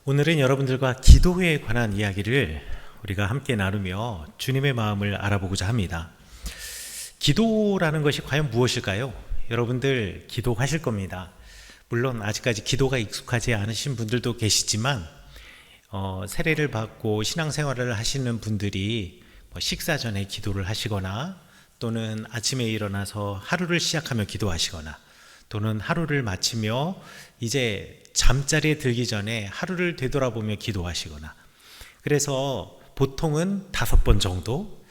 오늘은 여러분들과 기도에 관한 이야기를 우리가 함께 나누며 주님의 마음을 알아보고자 합니다. 기도라는 것이 과연 무엇일까요? 여러분들 기도하실 겁니다. 물론 아직까지 기도가 익숙하지 않으신 분들도 계시지만 세례를 받고 신앙생활을 하시는 분들이 식사 전에 기도를 하시거나 또는 아침에 일어나서 하루를 시작하며 기도하시거나 또는 하루를 마치며 이제 잠자리에 들기 전에 하루를 되돌아보며 기도하시거나, 그래서 보통은 5번 정도,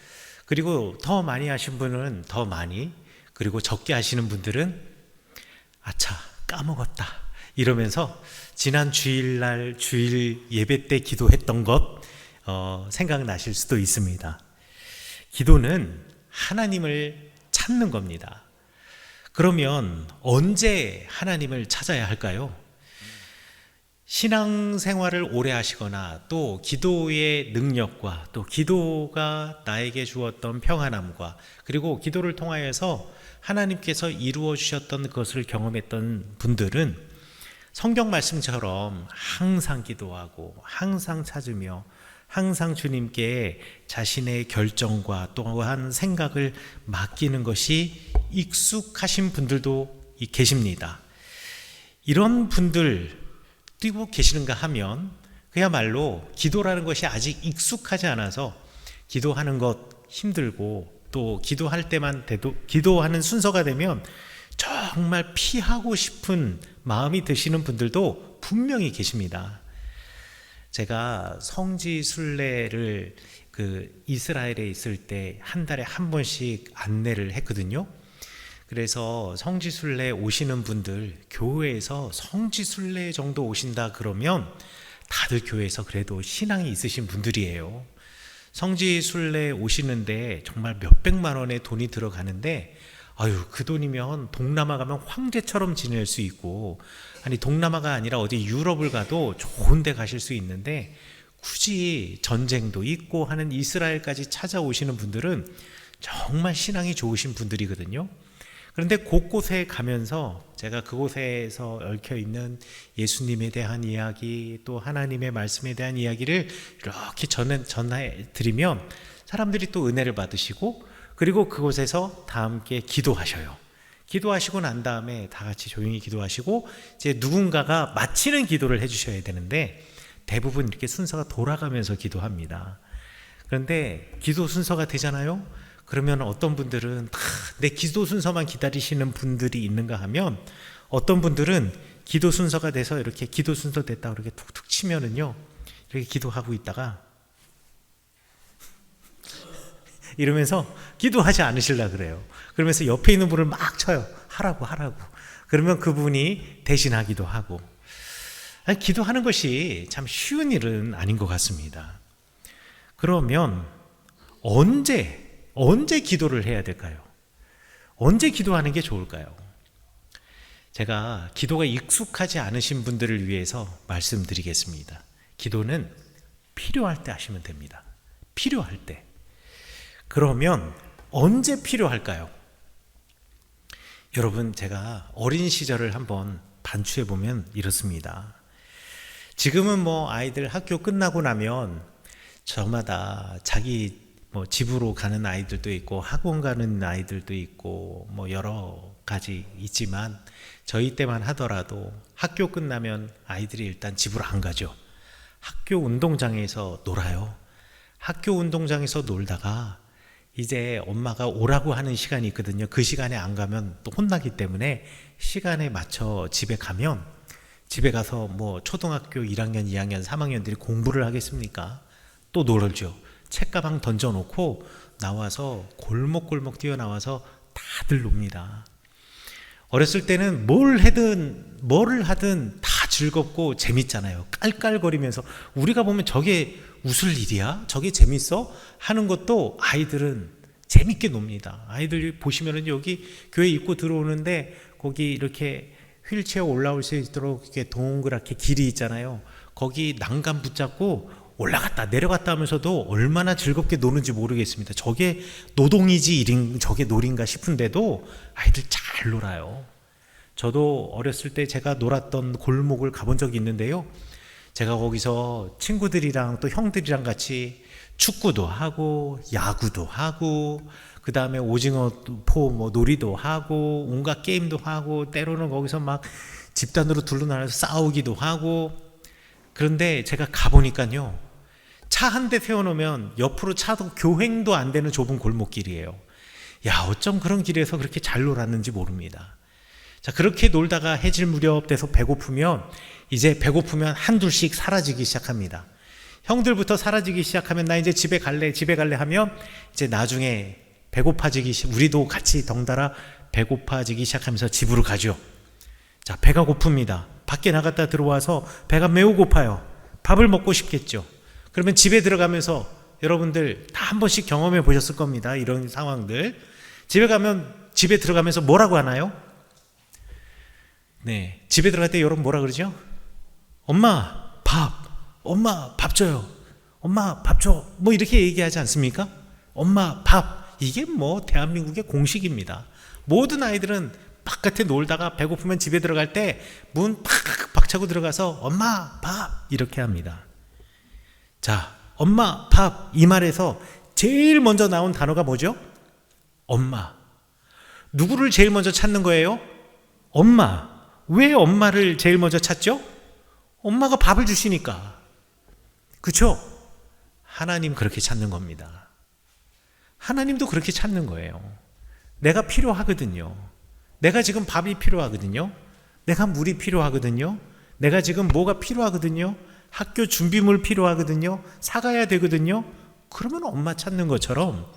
그리고 더 많이 하신 분은 더 많이, 그리고 적게 하시는 분들은 아차 까먹었다 이러면서 지난 주일날 주일 예배 때 기도했던 것 생각나실 수도 있습니다. 기도는 하나님을 찾는 겁니다. 그러면 언제 하나님을 찾아야 할까요? 신앙생활을 오래 하시거나 또 기도의 능력과 또 기도가 나에게 주었던 평안함과 그리고 기도를 통하여서 하나님께서 이루어 주셨던 것을 경험했던 분들은 성경 말씀처럼 항상 기도하고 항상 찾으며 항상 주님께 자신의 결정과 또한 생각을 맡기는 것이 익숙하신 분들도 계십니다. 이런 분들 뛰고 계시는가 하면 그야말로 기도라는 것이 아직 익숙하지 않아서 기도하는 것 힘들고, 또 기도할 때만 돼도 기도하는 순서가 되면 정말 피하고 싶은 마음이 드시는 분들도 분명히 계십니다. 제가 성지 순례를 이스라엘에 있을 때 한 달에 한 번씩 안내를 했거든요. 그래서 성지순례 오시는 분들, 교회에서 성지순례 정도 오신다 그러면 다들 교회에서 그래도 신앙이 있으신 분들이에요. 성지순례 오시는데 정말 몇백만 원의 돈이 들어가는데, 그 돈이면 동남아 가면 황제처럼 지낼 수 있고, 아니 동남아가 아니라 어디 유럽을 가도 좋은 데 가실 수 있는데, 굳이 전쟁도 있고 하는 이스라엘까지 찾아오시는 분들은 정말 신앙이 좋으신 분들이거든요. 그런데 곳곳에 가면서 제가 그곳에서 얽혀있는 예수님에 대한 이야기, 또 하나님의 말씀에 대한 이야기를 이렇게 전해 드리면 사람들이 또 은혜를 받으시고, 그리고 그곳에서 다 함께 기도하셔요. 기도하시고 난 다음에 다 같이 조용히 기도하시고 이제 누군가가 마치는 기도를 해주셔야 되는데 대부분 이렇게 순서가 돌아가면서 기도합니다. 그런데 기도 순서가 되잖아요. 그러면 어떤 분들은 내 기도 순서만 기다리시는 분들이 있는가 하면, 어떤 분들은 기도 순서가 돼서 이렇게 기도 순서 됐다 이렇게 툭툭 치면은요, 이렇게 기도하고 있다가 이러면서 기도하지 않으시려고 그래요. 그러면서 옆에 있는 분을 막 쳐요. 하라고. 그러면 그분이 대신하기도 하고. 기도하는 것이 참 쉬운 일은 아닌 것 같습니다. 그러면 언제 기도를 해야 될까요? 언제 기도하는 게 좋을까요? 제가 기도가 익숙하지 않으신 분들을 위해서 말씀드리겠습니다. 기도는 필요할 때 하시면 됩니다. 필요할 때. 그러면 언제 필요할까요? 여러분, 제가 어린 시절을 한번 반추해 보면 이렇습니다. 지금은 아이들 학교 끝나고 나면 저마다 자기 집으로 가는 아이들도 있고 학원 가는 아이들도 있고 여러 가지 있지만, 저희 때만 하더라도 학교 끝나면 아이들이 일단 집으로 안 가죠. 학교 운동장에서 놀아요. 학교 운동장에서 놀다가 이제 엄마가 오라고 하는 시간이 있거든요. 그 시간에 안 가면 또 혼나기 때문에 시간에 맞춰 집에 가면, 집에 가서 초등학교 1학년, 2학년, 3학년들이 공부를 하겠습니까? 또 놀죠. 책가방 던져놓고 나와서 골목골목 뛰어나와서 다들 놉니다. 어렸을 때는 뭐를 하든 다 즐겁고 재밌잖아요. 깔깔거리면서 우리가 보면 저게 웃을 일이야? 저게 재밌어? 하는 것도 아이들은 재밌게 놉니다. 아이들 보시면은 여기 교회 입구 들어오는데 거기 이렇게 휠체어 올라올 수 있도록 이렇게 동그랗게 길이 있잖아요. 거기 난간 붙잡고 올라갔다 내려갔다 하면서도 얼마나 즐겁게 노는지 모르겠습니다. 저게 노동이지 저게 놀인가 싶은데도 아이들 잘 놀아요. 저도 어렸을 때 제가 놀았던 골목을 가본 적이 있는데요, 제가 거기서 친구들이랑 또 형들이랑 같이 축구도 하고 야구도 하고 그 다음에 오징어 포 뭐 놀이도 하고 온갖 게임도 하고 때로는 거기서 막 집단으로 둘러나눠서 싸우기도 하고. 그런데 제가 가보니까요, 차 한 대 세워놓으면 옆으로 차도 교행도 안 되는 좁은 골목길이에요. 야, 어쩜 그런 길에서 그렇게 잘 놀았는지 모릅니다. 자, 그렇게 놀다가 해질 무렵 돼서 배고프면 이제 배고프면 한둘씩 사라지기 시작합니다. 형들부터 사라지기 시작하면 나 이제 집에 갈래 하면 이제 나중에 우리도 같이 덩달아 배고파지기 시작하면서 집으로 가죠. 자, 배가 고픕니다. 밖에 나갔다 들어와서 배가 매우 고파요. 밥을 먹고 싶겠죠. 그러면 집에 들어가면서 여러분들 다 한 번씩 경험해 보셨을 겁니다. 이런 상황들. 집에 들어가면서 뭐라고 하나요? 네, 집에 들어갈 때 여러분 뭐라 그러죠? 엄마 밥 줘요. 엄마 밥 줘. 뭐 이렇게 얘기하지 않습니까? 엄마 밥. 이게 뭐 대한민국의 공식입니다. 모든 아이들은 바깥에 놀다가 배고프면 집에 들어갈 때 문 팍 박차고 들어가서 엄마 밥 이렇게 합니다. 자, 엄마 밥 이 말에서 제일 먼저 나온 단어가 뭐죠? 엄마. 누구를 제일 먼저 찾는 거예요? 엄마. 왜 엄마를 제일 먼저 찾죠? 엄마가 밥을 주시니까. 그렇죠? 하나님 그렇게 찾는 겁니다. 하나님도 그렇게 찾는 거예요. 내가 필요하거든요. 내가 지금 밥이 필요하거든요. 내가 물이 필요하거든요. 내가 지금 뭐가 필요하거든요. 학교 준비물 필요하거든요. 사가야 되거든요. 그러면 엄마 찾는 것처럼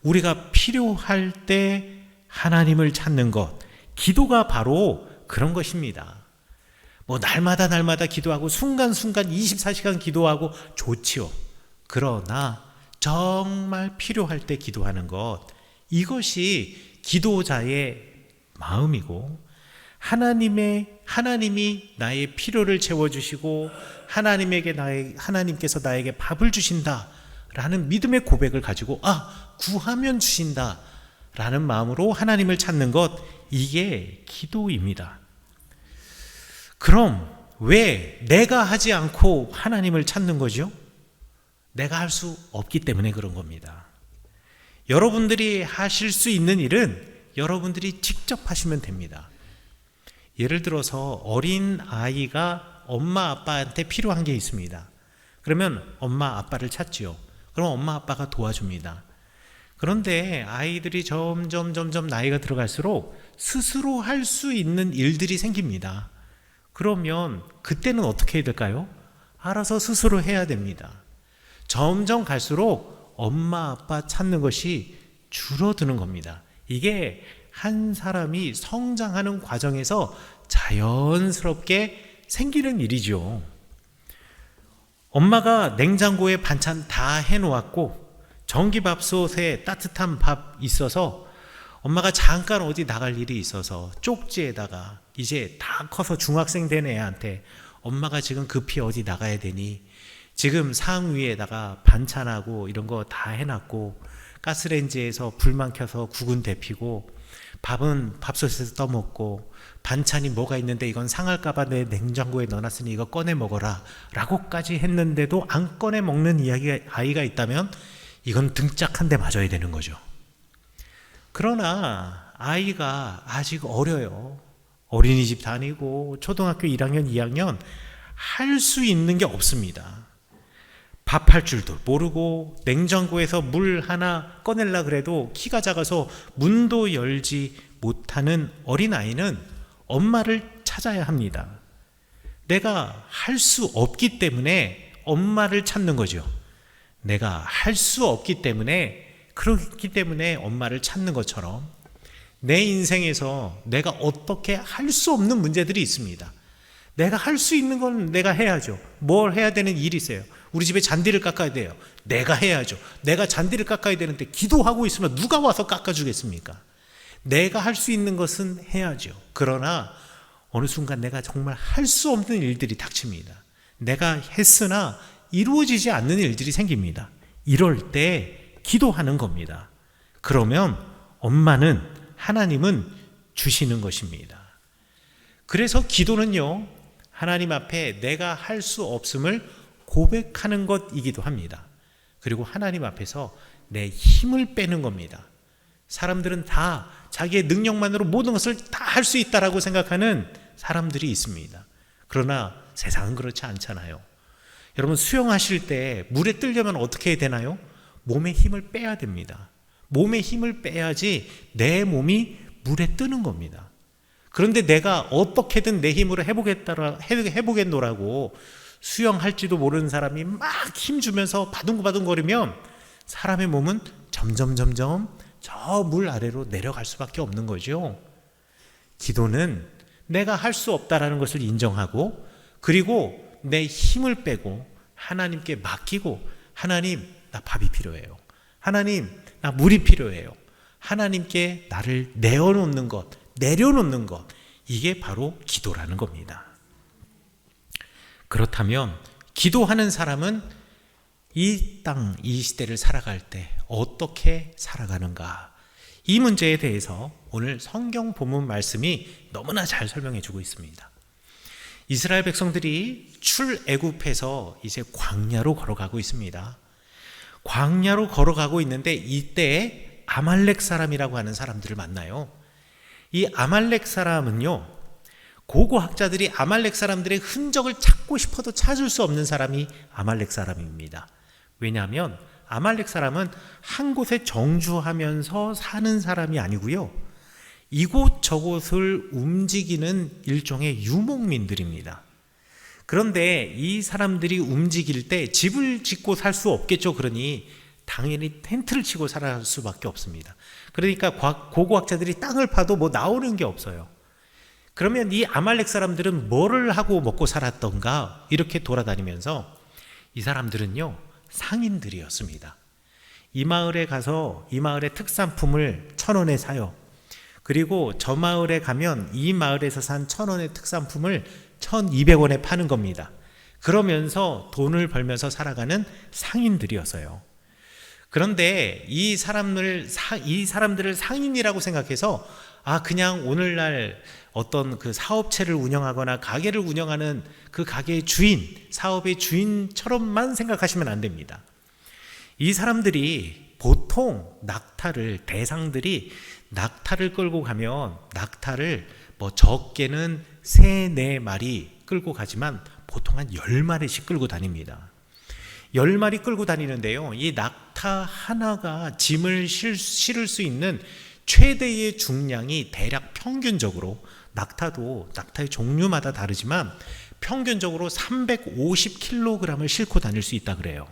우리가 필요할 때 하나님을 찾는 것, 기도가 바로 그런 것입니다. 뭐 날마다 기도하고 순간순간 24시간 기도하고 좋지요. 그러나 정말 필요할 때 기도하는 것, 이것이 기도자의 마음이고 하나님이 나의 필요를 채워주시고 하나님께서 나에게 밥을 주신다라는 믿음의 고백을 가지고 구하면 주신다라는 마음으로 하나님을 찾는 것, 이게 기도입니다. 그럼 왜 내가 하지 않고 하나님을 찾는 거죠? 내가 할 수 없기 때문에 그런 겁니다. 여러분들이 하실 수 있는 일은 여러분들이 직접 하시면 됩니다. 예를 들어서 어린 아이가 엄마 아빠한테 필요한 게 있습니다. 그러면 엄마 아빠를 찾지요. 그럼 엄마 아빠가 도와줍니다. 그런데 아이들이 점점 나이가 들어갈수록 스스로 할 수 있는 일들이 생깁니다. 그러면 그때는 어떻게 해야 될까요? 알아서 스스로 해야 됩니다. 점점 갈수록 엄마 아빠 찾는 것이 줄어드는 겁니다. 이게 한 사람이 성장하는 과정에서 자연스럽게 생기는 일이죠. 엄마가 냉장고에 반찬 다 해놓았고 전기밥솥에 따뜻한 밥 있어서 엄마가 잠깐 어디 나갈 일이 있어서 쪽지에다가 이제 다 커서 중학생 된 애한테 엄마가 지금 급히 어디 나가야 되니 지금 상 위에다가 반찬하고 이런 거 다 해놨고 가스레인지에서 불만 켜서 국은 데피고 밥은 밥솥에서 떠먹고 반찬이 뭐가 있는데 이건 상할까봐 내 냉장고에 넣어놨으니 이거 꺼내 먹어라 라고까지 했는데도 안 꺼내 먹는 아이가 있다면 이건 등짝 한 대 맞아야 되는 거죠. 그러나 아이가 아직 어려요. 어린이집 다니고 초등학교 1학년, 2학년 할 수 있는 게 없습니다. 밥할 줄도 모르고 냉장고에서 물 하나 꺼내려 그래도 키가 작아서 문도 열지 못하는 어린아이는 엄마를 찾아야 합니다. 내가 할 수 없기 때문에 엄마를 찾는 거죠. 내가 할 수 없기 때문에, 그렇기 때문에 엄마를 찾는 것처럼 내 인생에서 내가 어떻게 할 수 없는 문제들이 있습니다. 내가 할 수 있는 건 내가 해야죠. 뭘 해야 되는 일이 있어요. 우리 집에 잔디를 깎아야 돼요. 내가 해야죠. 내가 잔디를 깎아야 되는데 기도하고 있으면 누가 와서 깎아주겠습니까? 내가 할 수 있는 것은 해야죠. 그러나 어느 순간 내가 정말 할 수 없는 일들이 닥칩니다. 내가 했으나 이루어지지 않는 일들이 생깁니다. 이럴 때 기도하는 겁니다. 그러면 하나님은 주시는 것입니다. 그래서 기도는요, 하나님 앞에 내가 할 수 없음을 고백하는 것이기도 합니다. 그리고 하나님 앞에서 내 힘을 빼는 겁니다. 사람들은 다 자기의 능력만으로 모든 것을 다 할 수 있다라고 생각하는 사람들이 있습니다. 그러나 세상은 그렇지 않잖아요. 여러분, 수영하실 때 물에 뜨려면 어떻게 해야 되나요? 몸에 힘을 빼야 됩니다. 몸에 힘을 빼야지 내 몸이 물에 뜨는 겁니다. 그런데 내가 어떻게든 내 힘으로 해보겠노라고 수영할지도 모르는 사람이 막 힘주면서 바둥바둥거리면 사람의 몸은 점점 저 물 아래로 내려갈 수밖에 없는 거죠. 기도는 내가 할 수 없다라는 것을 인정하고, 그리고 내 힘을 빼고 하나님께 맡기고, 하나님, 나 밥이 필요해요. 하나님, 나 물이 필요해요. 하나님께 나를 내려놓는 것, 이게 바로 기도라는 겁니다. 그렇다면 기도하는 사람은 이 땅, 이 시대를 살아갈 때 어떻게 살아가는가? 이 문제에 대해서 오늘 성경 본문 말씀이 너무나 잘 설명해 주고 있습니다. 이스라엘 백성들이 출애굽해서 이제 광야로 걸어가고 있습니다. 광야로 걸어가고 있는데 이때 아말렉 사람이라고 하는 사람들을 만나요. 이 아말렉 사람은요, 고고학자들이 아말렉 사람들의 흔적을 찾고 싶어도 찾을 수 없는 사람이 아말렉 사람입니다. 왜냐하면 아말렉 사람은 한 곳에 정주하면서 사는 사람이 아니고요, 이곳 저곳을 움직이는 일종의 유목민들입니다. 그런데 이 사람들이 움직일 때 집을 짓고 살 수 없겠죠. 그러니 당연히 텐트를 치고 살아갈 수밖에 없습니다. 그러니까 고고학자들이 땅을 파도 뭐 나오는 게 없어요. 그러면 이 아말렉 사람들은 뭐를 하고 먹고 살았던가? 이렇게 돌아다니면서 이 사람들은요, 상인들이었습니다. 이 마을에 가서 이 마을의 특산품을 1,000원에 사요. 그리고 저 마을에 가면 이 마을에서 산 1,000원의 특산품을 1,200원에 파는 겁니다. 그러면서 돈을 벌면서 살아가는 상인들이었어요. 그런데 이 사람들을 상인이라고 생각해서 그냥 오늘날 어떤 그 사업체를 운영하거나 가게를 운영하는 그 가게의 주인, 사업의 주인처럼만 생각하시면 안 됩니다. 이 사람들이 보통 대상들이 낙타를 끌고 가면 낙타를 적게는 3-4마리 끌고 가지만 보통 한 10마리씩 끌고 다닙니다. 10마리 끌고 다니는데요, 이 낙타 하나가 짐을 실을 수 있는 최대의 중량이 대략 평균적으로, 낙타의 종류마다 다르지만 평균적으로 350kg을 싣고 다닐 수 있다 그래요.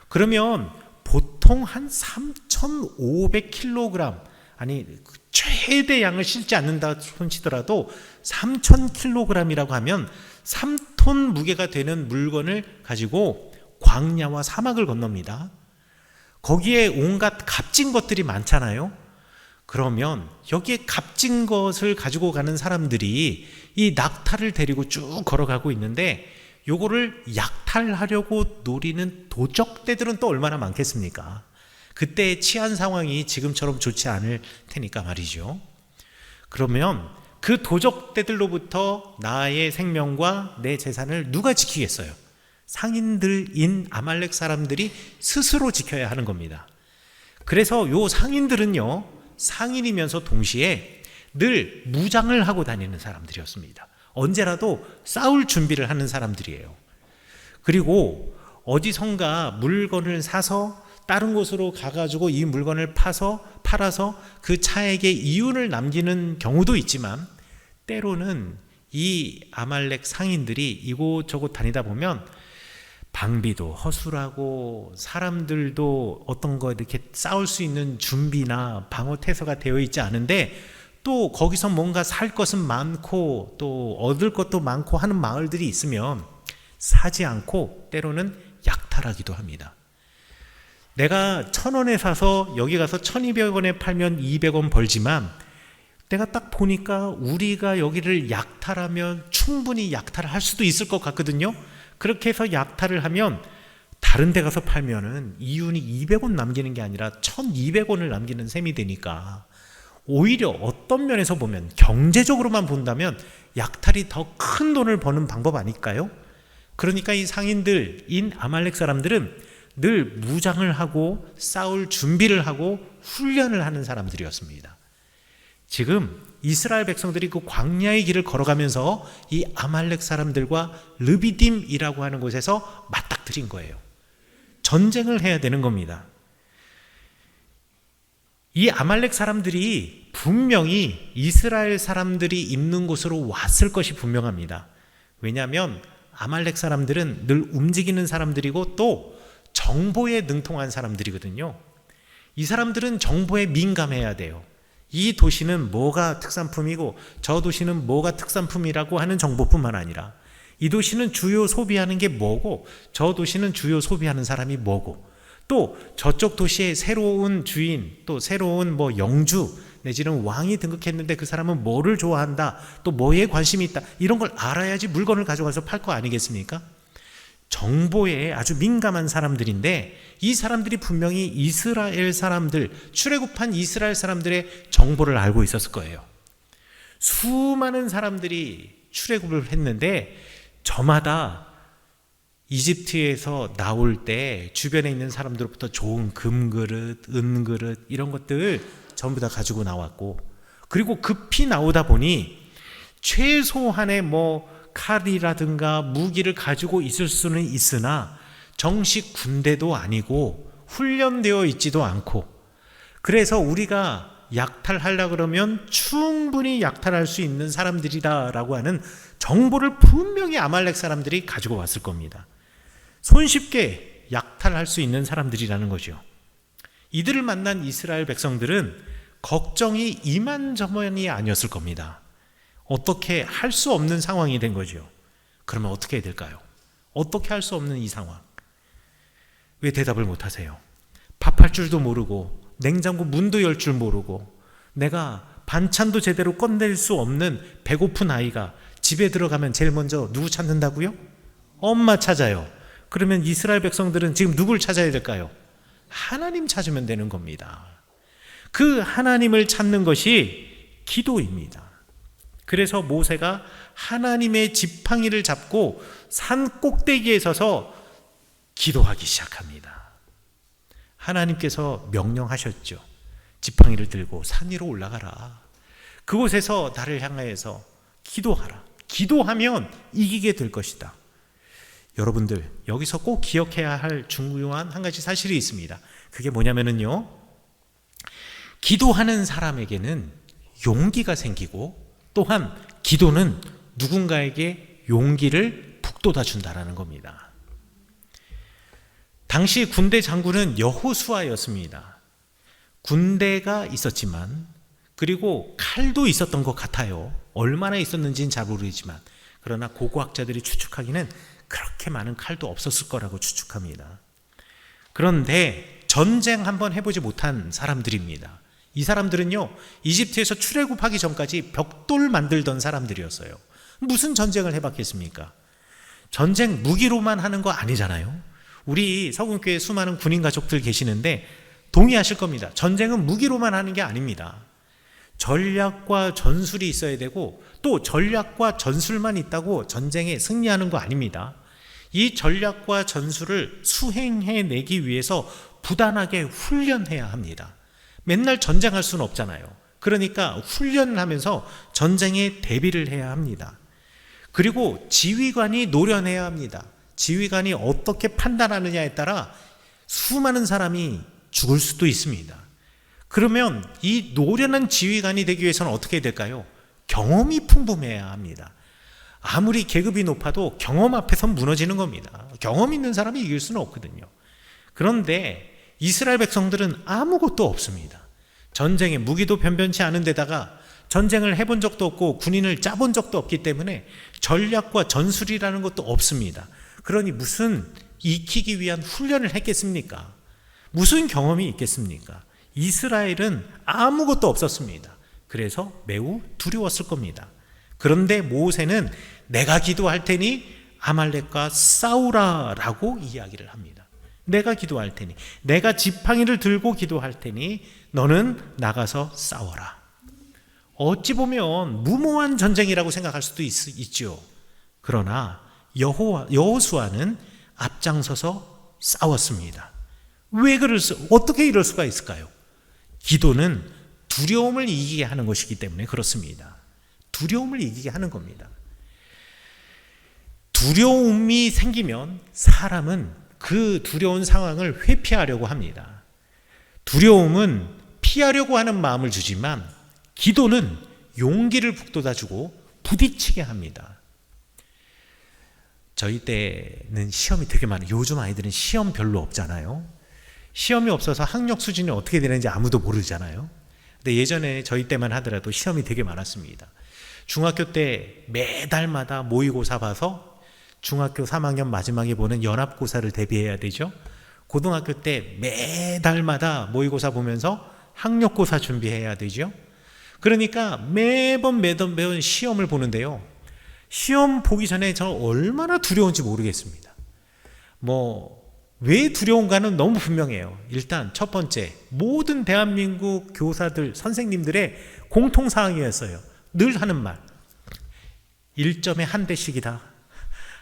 그러면 보통 한 3,500kg, 최대양을 실지 않는다 손치더라도 3,000kg이라고 하면 3톤 무게가 되는 물건을 가지고 광야와 사막을 건넙니다. 거기에 온갖 값진 것들이 많잖아요. 그러면 여기에 값진 것을 가지고 가는 사람들이 이 낙타를 데리고 쭉 걸어가고 있는데, 요거를 약탈하려고 노리는 도적대들은 또 얼마나 많겠습니까? 그때의 치안 상황이 지금처럼 좋지 않을 테니까 말이죠. 그러면 그 도적대들로부터 나의 생명과 내 재산을 누가 지키겠어요? 상인들인 아말렉 사람들이 스스로 지켜야 하는 겁니다. 그래서 요 상인들은요, 상인이면서 동시에 늘 무장을 하고 다니는 사람들이었습니다. 언제라도 싸울 준비를 하는 사람들이에요. 그리고 어디선가 물건을 사서 다른 곳으로 가가지고 이 물건을 팔아서 그 차액에 이윤을 남기는 경우도 있지만, 때로는 이 아말렉 상인들이 이곳저곳 다니다 보면 방비도 허술하고 사람들도 어떤 거 이렇게 싸울 수 있는 준비나 방어 태세가 되어 있지 않은데, 또 거기서 뭔가 살 것은 많고 또 얻을 것도 많고 하는 마을들이 있으면 사지 않고 때로는 약탈하기도 합니다. 내가 1,000원에 사서 여기 가서 1,200원에 팔면 200원 벌지만, 내가 딱 보니까 우리가 여기를 약탈하면 충분히 약탈을 할 수도 있을 것 같거든요. 그렇게 해서 약탈을 하면 다른 데 가서 팔면은 이윤이 200원 남기는 게 아니라 1,200원을 남기는 셈이 되니까, 오히려 어떤 면에서 보면, 경제적으로만 본다면 약탈이 더 큰 돈을 버는 방법 아닐까요? 그러니까 이 상인들인 아말렉 사람들은 늘 무장을 하고 싸울 준비를 하고 훈련을 하는 사람들이었습니다. 지금 이스라엘 백성들이 그 광야의 길을 걸어가면서 이 아말렉 사람들과 르비딤이라고 하는 곳에서 맞닥뜨린 거예요. 전쟁을 해야 되는 겁니다. 이 아말렉 사람들이 분명히 이스라엘 사람들이 있는 곳으로 왔을 것이 분명합니다. 왜냐하면 아말렉 사람들은 늘 움직이는 사람들이고 또 정보에 능통한 사람들이거든요. 이 사람들은 정보에 민감해야 돼요. 이 도시는 뭐가 특산품이고 저 도시는 뭐가 특산품이라고 하는 정보뿐만 아니라 이 도시는 주요 소비하는 게 뭐고 저 도시는 주요 소비하는 사람이 뭐고 또 저쪽 도시의 새로운 주인 또 새로운 영주 내지는 왕이 등극했는데 그 사람은 뭐를 좋아한다 또 뭐에 관심이 있다 이런 걸 알아야지 물건을 가져가서 팔 거 아니겠습니까? 정보에 아주 민감한 사람들인데 이 사람들이 분명히 이스라엘 사람들, 출애굽한 이스라엘 사람들의 정보를 알고 있었을 거예요. 수많은 사람들이 출애굽을 했는데 저마다 이집트에서 나올 때 주변에 있는 사람들로부터 좋은 금그릇, 은그릇 이런 것들 전부 다 가지고 나왔고 그리고 급히 나오다 보니 최소한의 칼이라든가 무기를 가지고 있을 수는 있으나 정식 군대도 아니고 훈련되어 있지도 않고 그래서 우리가 약탈하려고 그러면 충분히 약탈할 수 있는 사람들이다라고 하는 정보를 분명히 아말렉 사람들이 가지고 왔을 겁니다. 손쉽게 약탈할 수 있는 사람들이라는 거죠. 이들을 만난 이스라엘 백성들은 걱정이 이만저만이 아니었을 겁니다. 어떻게 할 수 없는 상황이 된 거죠. 그러면 어떻게 해야 될까요? 어떻게 할 수 없는 이 상황. 왜 대답을 못 하세요? 밥할 줄도 모르고 냉장고 문도 열 줄 모르고 내가 반찬도 제대로 꺼낼 수 없는 배고픈 아이가 집에 들어가면 제일 먼저 누구 찾는다고요? 엄마 찾아요. 그러면 이스라엘 백성들은 지금 누굴 찾아야 될까요? 하나님 찾으면 되는 겁니다. 그 하나님을 찾는 것이 기도입니다. 그래서 모세가 하나님의 지팡이를 잡고 산 꼭대기에 서서 기도하기 시작합니다. 하나님께서 명령하셨죠. 지팡이를 들고 산 위로 올라가라. 그곳에서 나를 향하여서 기도하라. 기도하면 이기게 될 것이다. 여러분들 여기서 꼭 기억해야 할 중요한 한 가지 사실이 있습니다. 그게 뭐냐면요, 기도하는 사람에게는 용기가 생기고 또한 기도는 누군가에게 용기를 북돋아 준다라는 겁니다. 당시 군대 장군은 여호수아였습니다. 군대가 있었지만 그리고 칼도 있었던 것 같아요. 얼마나 있었는지는 잘 모르지만 그러나 고고학자들이 추측하기는 그렇게 많은 칼도 없었을 거라고 추측합니다. 그런데 전쟁 한번 해보지 못한 사람들입니다. 이 사람들은요, 이집트에서 출애굽하기 전까지 벽돌 만들던 사람들이었어요. 무슨 전쟁을 해봤겠습니까? 전쟁 무기로만 하는 거 아니잖아요. 우리 서군교회 수많은 군인 가족들 계시는데 동의하실 겁니다. 전쟁은 무기로만 하는 게 아닙니다. 전략과 전술이 있어야 되고 또 전략과 전술만 있다고 전쟁에 승리하는 거 아닙니다. 이 전략과 전술을 수행해내기 위해서 부단하게 훈련해야 합니다. 맨날 전쟁할 수는 없잖아요. 그러니까 훈련을 하면서 전쟁에 대비를 해야 합니다. 그리고 지휘관이 노련해야 합니다. 지휘관이 어떻게 판단하느냐에 따라 수많은 사람이 죽을 수도 있습니다. 그러면 이 노련한 지휘관이 되기 위해서는 어떻게 해야 될까요? 경험이 풍부해야 합니다. 아무리 계급이 높아도 경험 앞에선 무너지는 겁니다. 경험 있는 사람이 이길 수는 없거든요. 그런데 이스라엘 백성들은 아무것도 없습니다. 전쟁에 무기도 변변치 않은 데다가 전쟁을 해본 적도 없고 군인을 짜본 적도 없기 때문에 전략과 전술이라는 것도 없습니다. 그러니 무슨 익히기 위한 훈련을 했겠습니까? 무슨 경험이 있겠습니까? 이스라엘은 아무것도 없었습니다. 그래서 매우 두려웠을 겁니다. 그런데 모세는 내가 기도할 테니 아말렉과 싸우라라고 이야기를 합니다. 내가 기도할 테니, 내가 지팡이를 들고 기도할 테니 너는 나가서 싸워라. 어찌 보면 무모한 전쟁이라고 생각할 수도 있죠. 그러나 여호수아는 앞장서서 싸웠습니다. 어떻게 이럴 수가 있을까요? 기도는 두려움을 이기게 하는 것이기 때문에 그렇습니다. 두려움을 이기게 하는 겁니다. 두려움이 생기면 사람은 그 두려운 상황을 회피하려고 합니다. 두려움은 피하려고 하는 마음을 주지만 기도는 용기를 북돋아주고 부딪히게 합니다. 저희 때는 시험이 되게 많아요. 요즘 아이들은 시험 별로 없잖아요. 시험이 없어서 학력 수준이 어떻게 되는지 아무도 모르잖아요. 근데 예전에 저희 때만 하더라도 시험이 되게 많았습니다. 중학교 때 매달마다 모의고사 봐서 중학교 3학년 마지막에 보는 연합고사를 대비해야 되죠. 고등학교 때 매달마다 모의고사 보면서 학력고사 준비해야 되죠. 그러니까 매번 시험을 보는데요. 시험 보기 전에 저는 얼마나 두려운지 모르겠습니다. 왜 두려운가는 너무 분명해요. 일단 첫 번째, 모든 대한민국 교사들, 선생님들의 공통사항이었어요. 늘 하는 말, 1점에 한 대씩이다.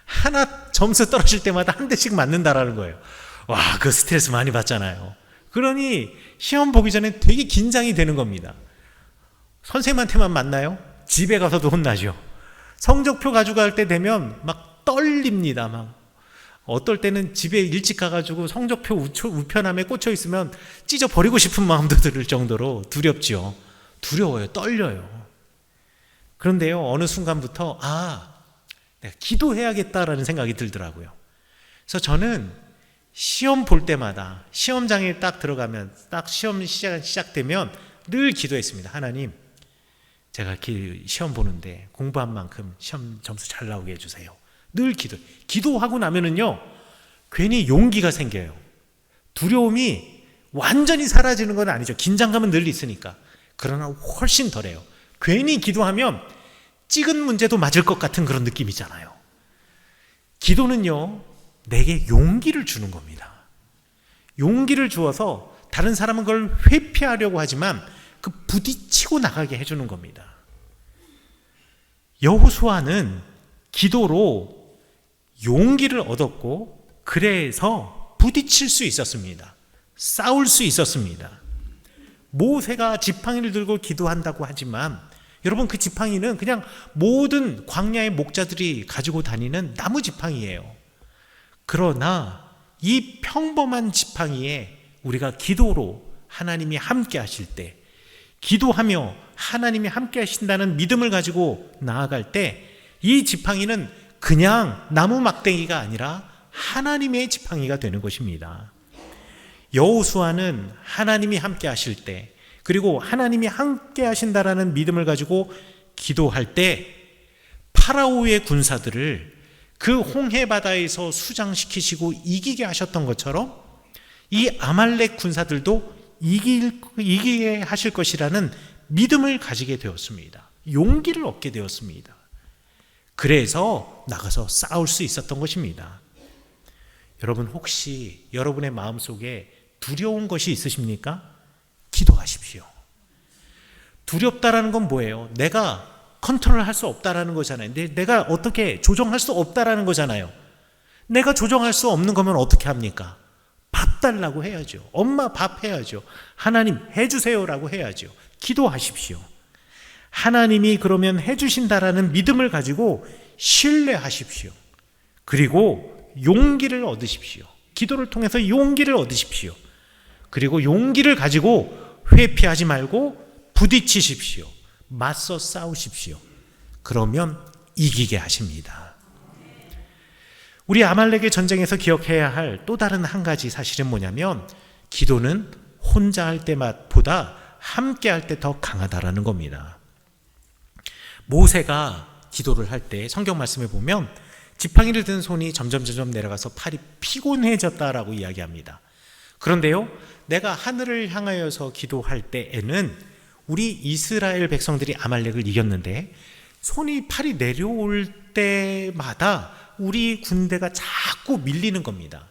하나 점수 떨어질 때마다 한 대씩 맞는다라는 거예요. 와, 그 스트레스 많이 받잖아요. 그러니 시험 보기 전에 되게 긴장이 되는 겁니다. 선생님한테만 만나요? 집에 가서도 혼나죠. 성적표 가져갈 때 되면 막 떨립니다. 막 어떨 때는 집에 일찍 가가지고 성적표 우편함에 꽂혀 있으면 찢어버리고 싶은 마음도 들 정도로 두렵죠. 두려워요. 떨려요. 그런데요, 어느 순간부터 내가 기도해야겠다라는 생각이 들더라고요. 그래서 저는 시험 볼 때마다 시험장에 딱 들어가면 딱 시험 시작되면 늘 기도했습니다. 하나님, 제가 시험 보는데 공부한 만큼 시험 점수 잘 나오게 해주세요. 늘 기도하고 나면은요, 괜히 용기가 생겨요. 두려움이 완전히 사라지는 건 아니죠. 긴장감은 늘 있으니까. 그러나 훨씬 덜해요. 괜히 기도하면 찍은 문제도 맞을 것 같은 그런 느낌이잖아요. 기도는요, 내게 용기를 주는 겁니다. 용기를 주어서 다른 사람은 그걸 회피하려고 하지만 그 부딪히고 나가게 해주는 겁니다. 여호수아는 기도로 용기를 얻었고 그래서 부딪힐 수 있었습니다. 싸울 수 있었습니다. 모세가 지팡이를 들고 기도한다고 하지만 여러분, 그 지팡이는 그냥 모든 광야의 목자들이 가지고 다니는 나무 지팡이에요. 그러나 이 평범한 지팡이에 우리가 기도로 하나님이 함께 하실 때, 기도하며 하나님이 함께 하신다는 믿음을 가지고 나아갈 때 이 지팡이는 그냥 나무 막대기가 아니라 하나님의 지팡이가 되는 것입니다. 여호수아는 하나님이 함께 하실 때, 그리고 하나님이 함께 하신다라는 믿음을 가지고 기도할 때 파라오의 군사들을 그 홍해 바다에서 수장시키시고 이기게 하셨던 것처럼 이 아말렉 군사들도 이기게 하실 것이라는 믿음을 가지게 되었습니다. 용기를 얻게 되었습니다. 그래서 나가서 싸울 수 있었던 것입니다. 여러분, 혹시 여러분의 마음속에 두려운 것이 있으십니까? 기도하십시오. 두렵다라는 건 뭐예요? 내가 컨트롤할 수 없다라는 거잖아요. 내가 어떻게 조정할 수 없다라는 거잖아요. 내가 조정할 수 없는 거면 어떻게 합니까? 밥 달라고 해야죠. 엄마 밥 해야죠. 하나님 해주세요라고 해야죠. 기도하십시오. 하나님이 그러면 해주신다라는 믿음을 가지고 신뢰하십시오. 그리고 용기를 얻으십시오. 기도를 통해서 용기를 얻으십시오. 그리고 용기를 가지고 회피하지 말고 부딪히십시오. 맞서 싸우십시오. 그러면 이기게 하십니다. 우리 아말렉의 전쟁에서 기억해야 할 또 다른 한 가지 사실은 뭐냐면, 기도는 혼자 할 때보다 함께 할 때 더 강하다라는 겁니다. 모세가 기도를 할 때 성경 말씀에 보면 지팡이를 든 손이 점점 내려가서 팔이 피곤해졌다라고 이야기합니다. 그런데요, 내가 하늘을 향하여서 기도할 때에는 우리 이스라엘 백성들이 아말렉을 이겼는데 팔이 내려올 때마다 우리 군대가 자꾸 밀리는 겁니다.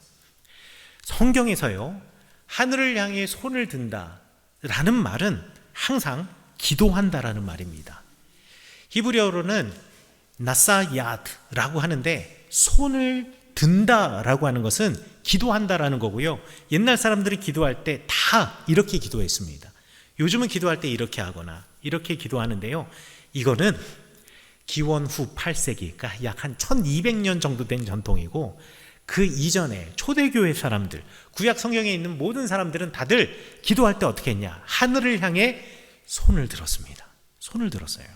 성경에서요, 하늘을 향해 손을 든다라는 말은 항상 기도한다라는 말입니다. 히브리어로는 나사야드라고 하는데 손을 든다라고 하는 것은 기도한다라는 거고요. 옛날 사람들이 기도할 때 다 이렇게 기도했습니다. 요즘은 기도할 때 이렇게 하거나 이렇게 기도하는데요. 이거는 기원 후 8세기, 그러니까 약 한 1200년 정도 된 전통이고, 그 이전에 초대교회 사람들, 구약 성경에 있는 모든 사람들은 다들 기도할 때 어떻게 했냐? 하늘을 향해 손을 들었습니다. 손을 들었어요.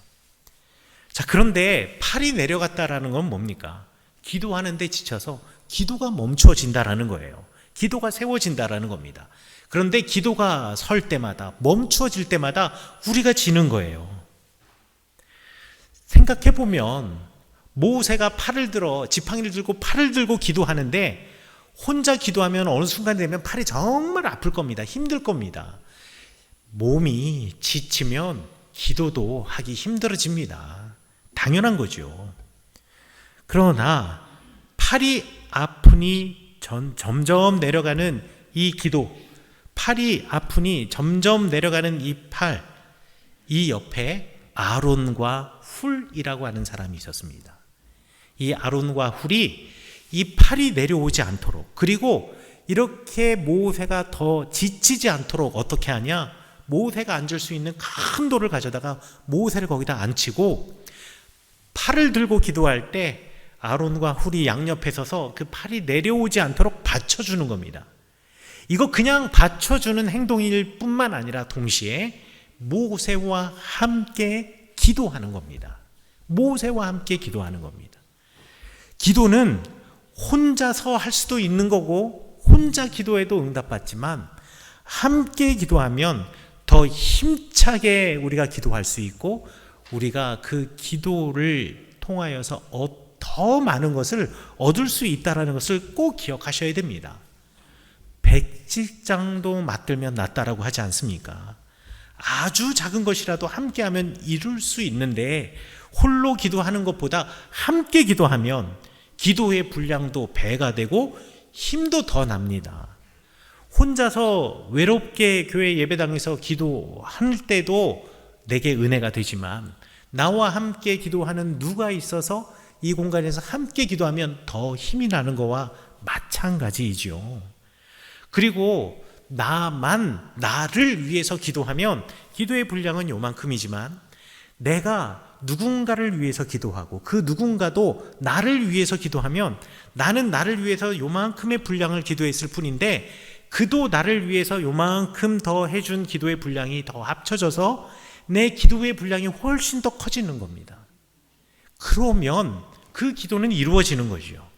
자, 그런데 팔이 내려갔다라는 건 뭡니까? 기도하는데 지쳐서 기도가 멈춰진다라는 거예요. 기도가 세워진다라는 겁니다. 그런데 기도가 설 때마다, 멈춰질 때마다 우리가 지는 거예요. 생각해보면 모세가 팔을 들어, 지팡이를 들고 팔을 들고 기도하는데, 혼자 기도하면 어느 순간 되면 팔이 정말 아플 겁니다. 힘들 겁니다. 몸이 지치면 기도도 하기 힘들어집니다. 당연한 거죠. 그러나 팔이 아프니 점점 내려가는 이 기도, 팔이 아프니 점점 내려가는 이 팔, 이 옆에 아론과 훌이라고 하는 사람이 있었습니다. 이 아론과 훌이 이 팔이 내려오지 않도록, 그리고 이렇게 모세가 더 지치지 않도록 어떻게 하냐? 모세가 앉을 수 있는 큰 돌을 가져다가 모세를 거기다 앉히고, 팔을 들고 기도할 때 아론과 훌이 양옆에 서서 그 팔이 내려오지 않도록 받쳐주는 겁니다. 이거 그냥 받쳐주는 행동일 뿐만 아니라 동시에 모세와 함께 기도하는 겁니다. 모세와 함께 기도하는 겁니다. 기도는 혼자서 할 수도 있는 거고, 혼자 기도해도 응답받지만 함께 기도하면 더 힘차게 우리가 기도할 수 있고, 우리가 그 기도를 통하여서 더 많은 것을 얻을 수 있다는 것을 꼭 기억하셔야 됩니다. 백지장도 맞들면 낫다라고 하지 않습니까? 아주 작은 것이라도 함께하면 이룰 수 있는데, 홀로 기도하는 것보다 함께 기도하면 기도의 분량도 배가 되고 힘도 더 납니다. 혼자서 외롭게 교회 예배당에서 기도할 때도 내게 은혜가 되지만, 나와 함께 기도하는 누가 있어서 이 공간에서 함께 기도하면 더 힘이 나는 거와 마찬가지이죠. 그리고 나를 위해서 기도하면 기도의 분량은 요만큼이지만, 내가 누군가를 위해서 기도하고 그 누군가도 나를 위해서 기도하면, 나는 나를 위해서 요만큼의 분량을 기도했을 뿐인데 그도 나를 위해서 요만큼 더 해준 기도의 분량이 더 합쳐져서 내 기도의 분량이 훨씬 더 커지는 겁니다. 그러면 그 기도는 이루어지는 거죠.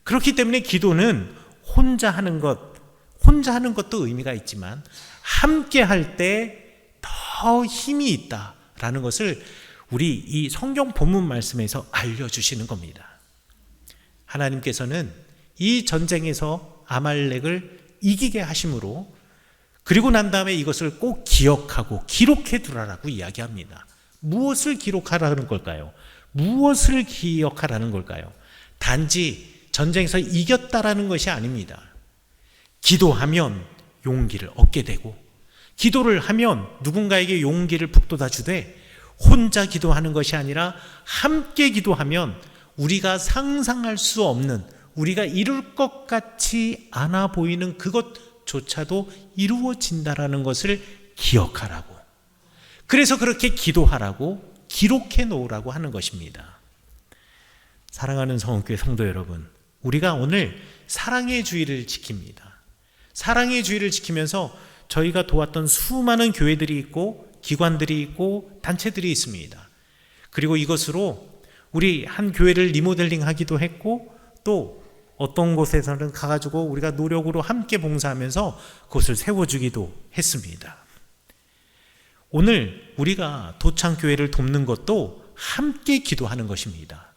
그렇기 때문에 기도는 혼자 하는 것도 의미가 있지만, 함께 할 때 더 힘이 있다라는 것을 우리 이 성경 본문 말씀에서 알려주시는 겁니다. 하나님께서는 이 전쟁에서 아말렉을 이기게 하심으로, 그리고 난 다음에 이것을 꼭 기억하고 기록해 두라라고 이야기합니다. 무엇을 기록하라는 걸까요? 무엇을 기억하라는 걸까요? 단지 전쟁에서 이겼다라는 것이 아닙니다. 기도하면 용기를 얻게 되고, 기도를 하면 누군가에게 용기를 북돋아 주되, 혼자 기도하는 것이 아니라 함께 기도하면 우리가 상상할 수 없는, 우리가 이룰 것 같이 않아 보이는 그것조차도 이루어진다라는 것을 기억하라고, 그래서 그렇게 기도하라고 기록해 놓으라고 하는 것입니다. 사랑하는 성원교회 성도 여러분, 우리가 오늘 사랑의 주의를 지킵니다. 사랑의 주의를 지키면서 저희가 도왔던 수많은 교회들이 있고 기관들이 있고 단체들이 있습니다. 그리고 이것으로 우리 한 교회를 리모델링 하기도 했고, 또 어떤 곳에서는 가가지고 우리가 노력으로 함께 봉사하면서 그것을 세워주기도 했습니다. 오늘 우리가 도창교회를 돕는 것도 함께 기도하는 것입니다.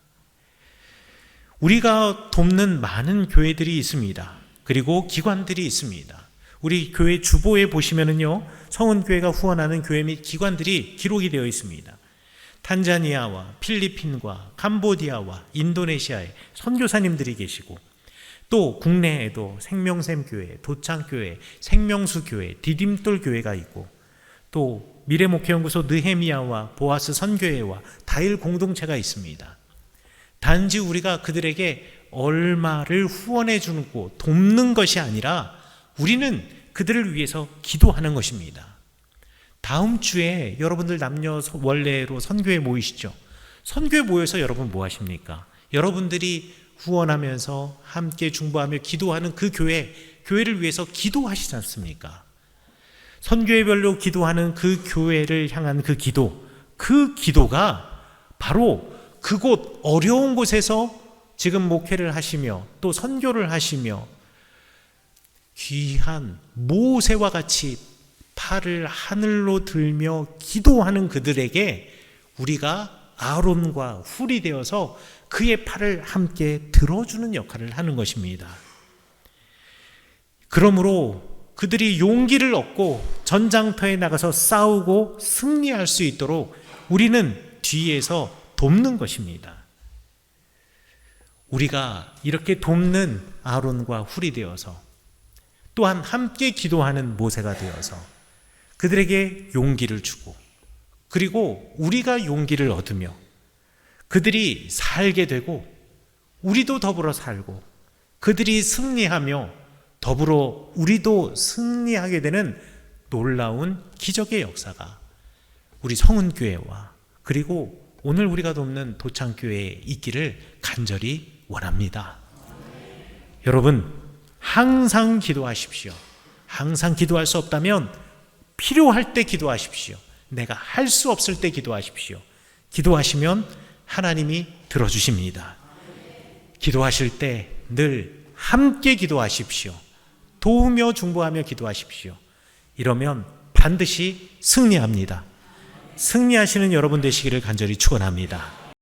우리가 돕는 많은 교회들이 있습니다. 그리고 기관들이 있습니다. 우리 교회 주보에 보시면은요, 성은교회가 후원하는 교회 및 기관들이 기록이 되어 있습니다. 탄자니아와 필리핀과 캄보디아와 인도네시아에 선교사님들이 계시고, 또 국내에도 생명샘교회, 도창교회, 생명수교회, 디딤돌교회가 있고, 또 미래목회연구소 느헤미야와 보아스 선교회와 다일 공동체가 있습니다. 단지 우리가 그들에게 얼마를 후원해 주고 돕는 것이 아니라 우리는 그들을 위해서 기도하는 것입니다. 다음 주에 여러분들 남녀 원래로 선교회 모이시죠? 선교회 모여서 여러분 뭐 하십니까? 여러분들이 후원하면서 함께 중보하며 기도하는 그 교회를 위해서 기도하시지 않습니까? 선교회별로 기도하는 그 교회를 향한 그 기도가 바로 그곳 어려운 곳에서 지금 목회를 하시며 또 선교를 하시며 귀한 모세와 같이 팔을 하늘로 들며 기도하는 그들에게 우리가 아론과 훌이 되어서 그의 팔을 함께 들어주는 역할을 하는 것입니다. 그러므로 그들이 용기를 얻고 전장터에 나가서 싸우고 승리할 수 있도록 우리는 뒤에서 돕는 것입니다. 우리가 이렇게 돕는 아론과 훌이 되어서 또한 함께 기도하는 모세가 되어서 그들에게 용기를 주고 그리고 우리가 용기를 얻으며 그들이 살게 되고 우리도 더불어 살고 그들이 승리하며 더불어 우리도 승리하게 되는 놀라운 기적의 역사가 우리 성은교회와 그리고 오늘 우리가 돕는 도창교회에 있기를 간절히 원합니다. 여러분 항상 기도하십시오. 항상 기도할 수 없다면 필요할 때 기도하십시오. 내가 할 수 없을 때 기도하십시오. 기도하시면 하나님이 들어주십니다. 기도하실 때 늘 함께 기도하십시오. 도우며 중보하며 기도하십시오. 이러면 반드시 승리합니다. 승리하시는 여러분 되시기를 간절히 축원합니다.